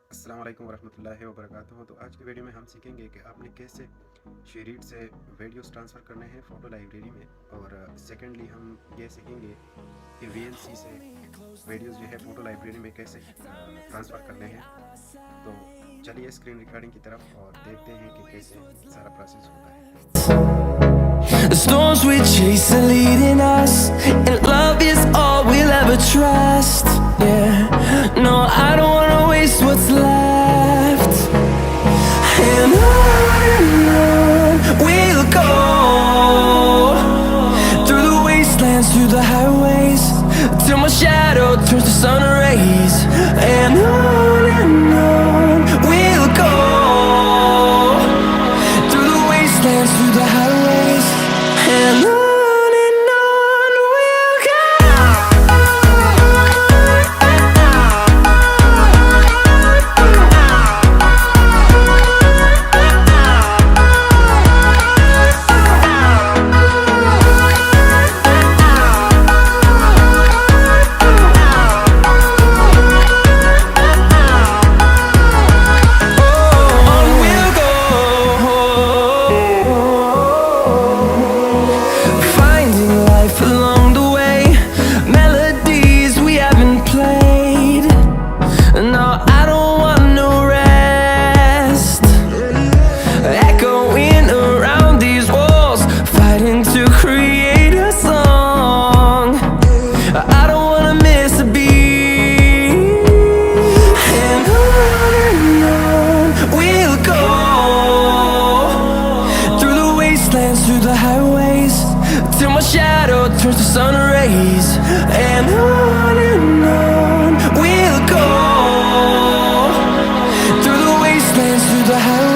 अस्सलाम वालेकुम वरहमतुल्लाहि वबरकातुहू। तो आज की वीडियो में हम सीखेंगे कि आपने कैसे शेरीट से वीडियोस ट्रांसफ़र करने हैं फ़ोटो लाइब्रेरी में। और सेकेंडली हम ये सीखेंगे कि VLC से वीडियोस जो है फ़ोटो लाइब्रेरी में कैसे ट्रांसफ़र करने हैं। तो चलिए स्क्रीन रिकॉर्डिंग की तरफ और देखते हैं कि कैसे सारा प्रोसेस होता है। The storms we chase are leading us, and love is all we'll ever trust. Yeah, no, I don't wanna waste what's left. And on we'll go, through the wastelands, through the highways, till my shadow turns to sun rays. And on we'll go, through the wastelands, through the highways, and on we'll go. Finding life along the way, melodies we haven't played. No, I don't want no rest. Echoing around these walls, fighting to create a song. I don't wanna miss a beat. And on we'll go, through the wastelands, through the highways, till my shadow turns to sun rays. And on we'll go, through the wastelands, through the highways.